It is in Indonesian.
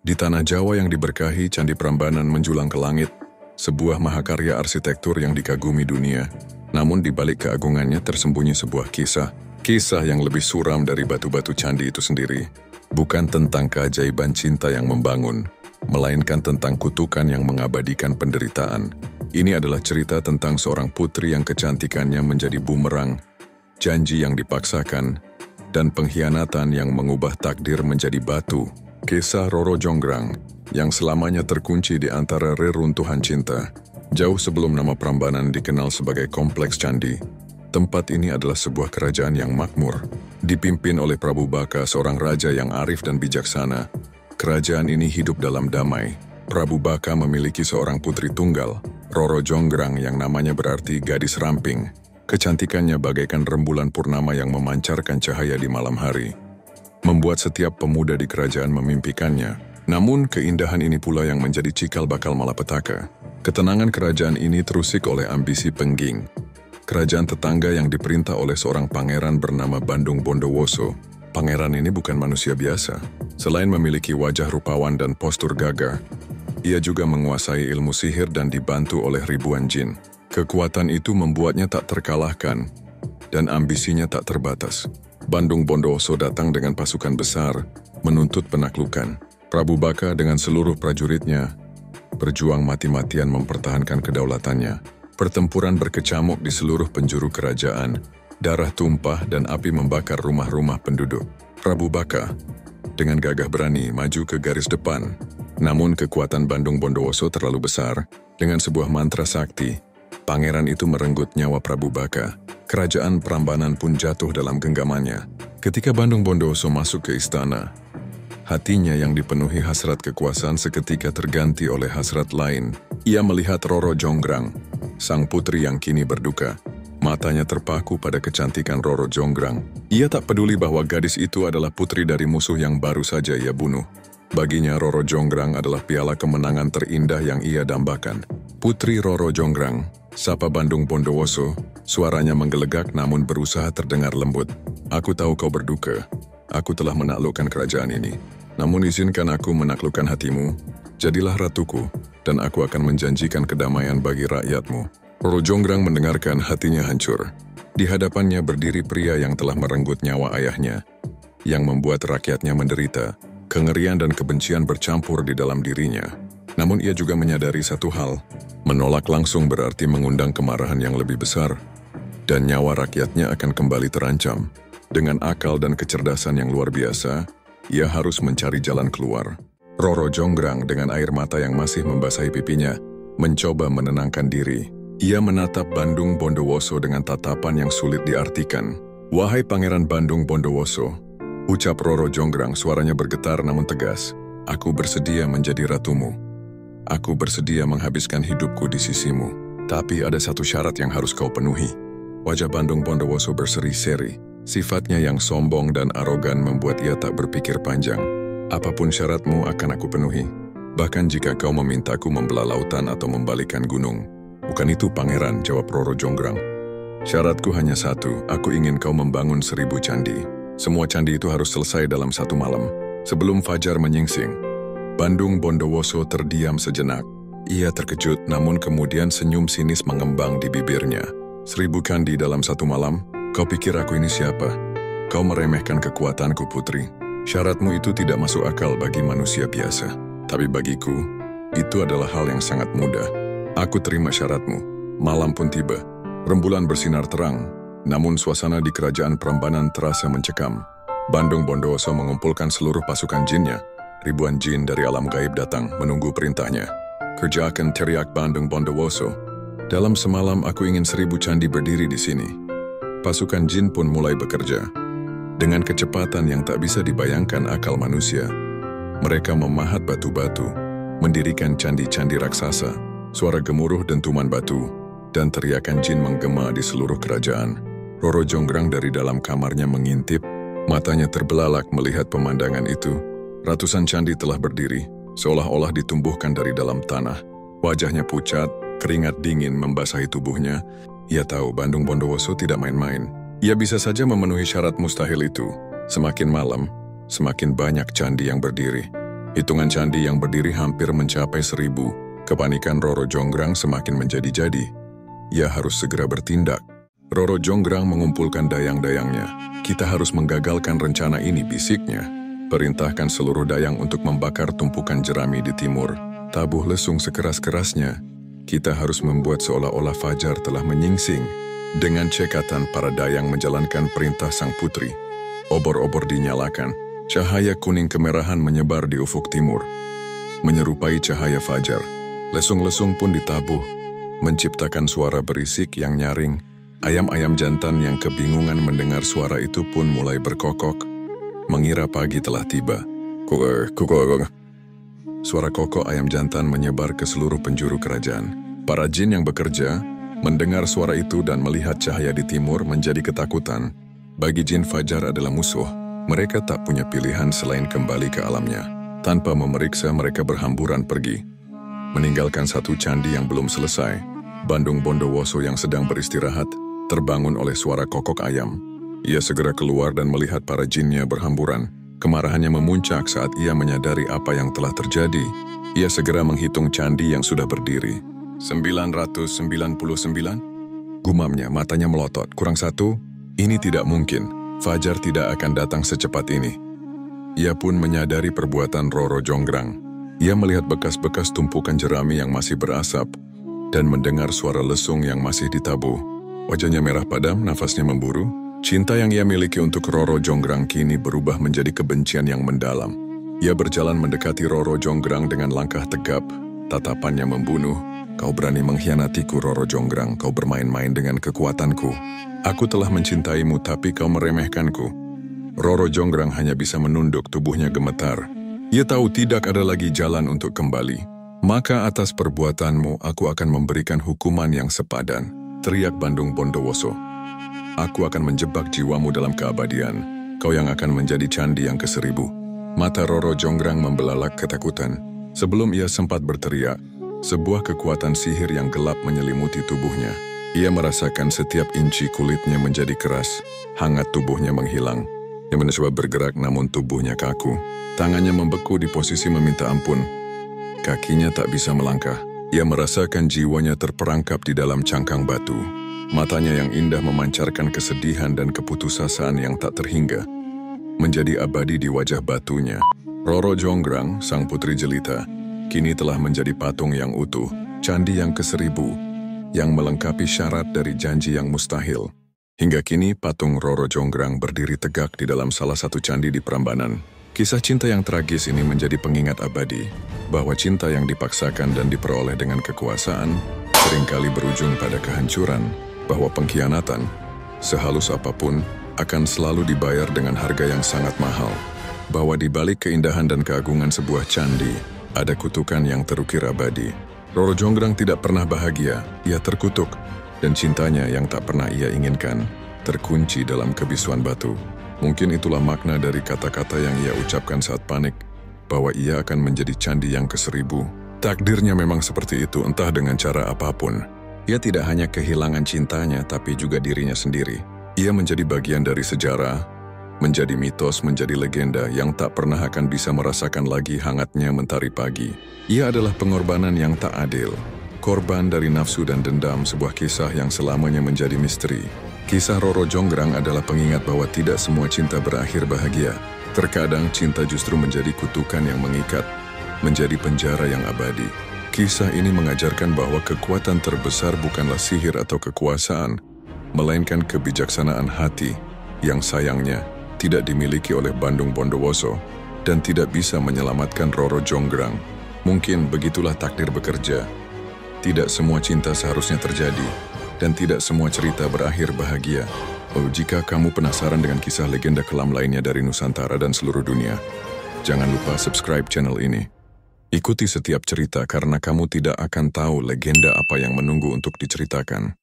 Di tanah Jawa yang diberkahi, Candi Prambanan menjulang ke langit, sebuah mahakarya arsitektur yang dikagumi dunia. Namun di balik keagungannya tersembunyi sebuah kisah yang lebih suram dari batu-batu candi itu sendiri. Bukan tentang keajaiban cinta yang membangun, melainkan tentang kutukan yang mengabadikan penderitaan. Ini adalah cerita tentang seorang putri yang kecantikannya menjadi bumerang, janji yang dipaksakan, dan pengkhianatan yang mengubah takdir menjadi batu. Kisah Roro Jonggrang yang selamanya terkunci di antara reruntuhan cinta. Jauh sebelum nama Prambanan dikenal sebagai Kompleks Candi, tempat ini adalah sebuah kerajaan yang makmur, dipimpin oleh Prabu Baka, seorang raja yang arif dan bijaksana. Kerajaan ini hidup dalam damai. Prabu Baka memiliki seorang putri tunggal, Roro Jonggrang, yang namanya berarti gadis ramping. Kecantikannya bagaikan rembulan purnama yang memancarkan cahaya di malam hari, membuat setiap pemuda di kerajaan memimpikannya. Namun keindahan ini pula yang menjadi cikal bakal malapetaka. Ketenangan kerajaan ini terusik oleh ambisi pengging. Kerajaan tetangga yang diperintah oleh seorang pangeran bernama Bandung Bondowoso. Pangeran ini bukan manusia biasa. Selain memiliki wajah rupawan dan postur gagah, ia juga menguasai ilmu sihir dan dibantu oleh ribuan jin. Kekuatan itu membuatnya tak terkalahkan dan ambisinya tak terbatas. Bandung Bondowoso datang dengan pasukan besar, menuntut penaklukan. Prabu Baka dengan seluruh prajuritnya berjuang mati-matian mempertahankan kedaulatannya. Pertempuran berkecamuk di seluruh penjuru kerajaan. Darah tumpah dan api membakar rumah-rumah penduduk. Prabu Baka dengan gagah berani maju ke garis depan. Namun kekuatan Bandung Bondowoso terlalu besar. Dengan sebuah mantra sakti, pangeran itu merenggut nyawa Prabu Baka. Kerajaan Prambanan pun jatuh dalam genggamannya. Ketika Bandung Bondowoso masuk ke istana, hatinya yang dipenuhi hasrat kekuasaan seketika terganti oleh hasrat lain. Ia melihat Roro Jonggrang, sang putri yang kini berduka. Matanya terpaku pada kecantikan Roro Jonggrang. Ia tak peduli bahwa gadis itu adalah putri dari musuh yang baru saja ia bunuh. Baginya Roro Jonggrang adalah piala kemenangan terindah yang ia dambakan. Putri Roro Jonggrang, sapa Bandung Bondowoso, suaranya menggelegak namun berusaha terdengar lembut. Aku tahu kau berduka. Aku telah menaklukkan kerajaan ini. Namun izinkan aku menaklukkan hatimu. Jadilah ratuku, dan aku akan menjanjikan kedamaian bagi rakyatmu. Roro Jonggrang mendengarkan, hatinya hancur. Di hadapannya berdiri pria yang telah merenggut nyawa ayahnya, yang membuat rakyatnya menderita. Kengerian dan kebencian bercampur di dalam dirinya. Namun ia juga menyadari satu hal, menolak langsung berarti mengundang kemarahan yang lebih besar, dan nyawa rakyatnya akan kembali terancam. Dengan akal dan kecerdasan yang luar biasa, ia harus mencari jalan keluar. Roro Jonggrang dengan air mata yang masih membasahi pipinya, mencoba menenangkan diri. Ia menatap Bandung Bondowoso dengan tatapan yang sulit diartikan. Wahai Pangeran Bandung Bondowoso, ucap Roro Jonggrang, suaranya bergetar namun tegas. Aku bersedia menjadi ratumu. Aku bersedia menghabiskan hidupku di sisimu. Tapi ada satu syarat yang harus kau penuhi. Wajah Bandung Bondowoso berseri-seri. Sifatnya yang sombong dan arogan membuat ia tak berpikir panjang. Apapun syaratmu akan aku penuhi. Bahkan jika kau memintaku membelah lautan atau membalikan gunung. Bukan itu pangeran, jawab Roro Jonggrang. Syaratku hanya satu, aku ingin kau membangun 1000 candi. Semua candi itu harus selesai dalam 1 malam, sebelum fajar menyingsing. Bandung Bondowoso terdiam sejenak. Ia terkejut, namun kemudian senyum sinis mengembang di bibirnya. 1000 candi dalam 1 malam? Kau pikir aku ini siapa? Kau meremehkan kekuatanku, putri. Syaratmu itu tidak masuk akal bagi manusia biasa. Tapi bagiku, itu adalah hal yang sangat mudah. Aku terima syaratmu. Malam pun tiba. Rembulan bersinar terang. Namun suasana di kerajaan Prambanan terasa mencekam. Bandung Bondowoso mengumpulkan seluruh pasukan jinnya. Ribuan jin dari alam gaib datang menunggu perintahnya. Kerjakan, teriak Bandung Bondowoso. Dalam semalam aku ingin 1000 candi berdiri di sini. Pasukan jin pun mulai bekerja. Dengan kecepatan yang tak bisa dibayangkan akal manusia, mereka memahat batu-batu, mendirikan candi-candi raksasa. Suara gemuruh dentuman batu, dan teriakan jin menggema di seluruh kerajaan. Roro Jonggrang dari dalam kamarnya mengintip, matanya terbelalak melihat pemandangan itu. Ratusan candi telah berdiri, seolah-olah ditumbuhkan dari dalam tanah. Wajahnya pucat, keringat dingin membasahi tubuhnya. Ia tahu Bandung Bondowoso tidak main-main. Ia bisa saja memenuhi syarat mustahil itu. Semakin malam, semakin banyak candi yang berdiri. Hitungan candi yang berdiri hampir mencapai 1.000. Kepanikan Roro Jonggrang semakin menjadi-jadi. Ia harus segera bertindak. Roro Jonggrang mengumpulkan dayang-dayangnya. Kita harus menggagalkan rencana ini, bisiknya. Perintahkan seluruh dayang untuk membakar tumpukan jerami di timur. Tabuh lesung sekeras-kerasnya. Kita harus membuat seolah-olah fajar telah menyingsing. Dengan cekatan para dayang menjalankan perintah sang putri. Obor-obor dinyalakan. Cahaya kuning kemerahan menyebar di ufuk timur. Menyerupai cahaya fajar. Lesung-lesung pun ditabuh. Menciptakan suara berisik yang nyaring. Ayam-ayam jantan yang kebingungan mendengar suara itu pun mulai berkokok. Mengira pagi telah tiba. Suara kokok ayam jantan menyebar ke seluruh penjuru kerajaan. Para jin yang bekerja mendengar suara itu dan melihat cahaya di timur menjadi ketakutan. Bagi jin fajar adalah musuh. Mereka tak punya pilihan selain kembali ke alamnya. Tanpa memeriksa, mereka berhamburan pergi. Meninggalkan satu candi yang belum selesai. Bandung Bondowoso yang sedang beristirahat terbangun oleh suara kokok ayam. Ia segera keluar dan melihat para jinnya berhamburan. Kemarahannya memuncak saat ia menyadari apa yang telah terjadi. Ia segera menghitung candi yang sudah berdiri. 999? Gumamnya, matanya melotot. Kurang satu? Ini tidak mungkin. Fajar tidak akan datang secepat ini. Ia pun menyadari perbuatan Roro Jonggrang. Ia melihat bekas-bekas tumpukan jerami yang masih berasap dan mendengar suara lesung yang masih ditabuh. Wajahnya merah padam, nafasnya memburu. Cinta yang ia miliki untuk Roro Jonggrang kini berubah menjadi kebencian yang mendalam. Ia berjalan mendekati Roro Jonggrang dengan langkah tegap. Tatapannya membunuh. Kau berani mengkhianatiku, Roro Jonggrang. Kau bermain-main dengan kekuatanku. Aku telah mencintaimu, tapi kau meremehkanku. Roro Jonggrang hanya bisa menunduk, tubuhnya gemetar. Ia tahu tidak ada lagi jalan untuk kembali. Maka atas perbuatanmu, aku akan memberikan hukuman yang sepadan. Teriak Bandung Bondowoso. Aku akan menjebak jiwamu dalam keabadian. Kau yang akan menjadi candi yang ke-1000. Mata Roro Jonggrang membelalak ketakutan. Sebelum ia sempat berteriak, sebuah kekuatan sihir yang gelap menyelimuti tubuhnya. Ia merasakan setiap inci kulitnya menjadi keras. Hangat tubuhnya menghilang. Ia mencoba bergerak namun tubuhnya kaku. Tangannya membeku di posisi meminta ampun. Kakinya tak bisa melangkah. Ia merasakan jiwanya terperangkap di dalam cangkang batu. Matanya yang indah memancarkan kesedihan dan keputusasaan yang tak terhingga. Menjadi abadi di wajah batunya. Roro Jonggrang, sang putri jelita, kini telah menjadi patung yang utuh, candi yang ke-1000, yang melengkapi syarat dari janji yang mustahil. Hingga kini patung Roro Jonggrang berdiri tegak di dalam salah satu candi di Prambanan. Kisah cinta yang tragis ini menjadi pengingat abadi, bahwa cinta yang dipaksakan dan diperoleh dengan kekuasaan seringkali berujung pada kehancuran, bahwa pengkhianatan, sehalus apapun, akan selalu dibayar dengan harga yang sangat mahal, bahwa di balik keindahan dan keagungan sebuah candi, ada kutukan yang terukir abadi. Roro Jonggrang tidak pernah bahagia, ia terkutuk, dan cintanya yang tak pernah ia inginkan, terkunci dalam kebisuan batu. Mungkin itulah makna dari kata-kata yang ia ucapkan saat panik, bahwa ia akan menjadi candi yang ke-1000. Takdirnya memang seperti itu, entah dengan cara apapun. Ia tidak hanya kehilangan cintanya, tapi juga dirinya sendiri. Ia menjadi bagian dari sejarah, menjadi mitos, menjadi legenda yang tak pernah akan bisa merasakan lagi hangatnya mentari pagi. Ia adalah pengorbanan yang tak adil. Korban dari nafsu dan dendam, sebuah kisah yang selamanya menjadi misteri. Kisah Roro Jonggrang adalah pengingat bahwa tidak semua cinta berakhir bahagia. Terkadang cinta justru menjadi kutukan yang mengikat, menjadi penjara yang abadi. Kisah ini mengajarkan bahwa kekuatan terbesar bukanlah sihir atau kekuasaan, melainkan kebijaksanaan hati yang sayangnya tidak dimiliki oleh Bandung Bondowoso dan tidak bisa menyelamatkan Roro Jonggrang. Mungkin begitulah takdir bekerja. Tidak semua cinta seharusnya terjadi, dan tidak semua cerita berakhir bahagia. Oh, jika kamu penasaran dengan kisah legenda kelam lainnya dari Nusantara dan seluruh dunia, jangan lupa subscribe channel ini. Ikuti setiap cerita karena kamu tidak akan tahu legenda apa yang menunggu untuk diceritakan.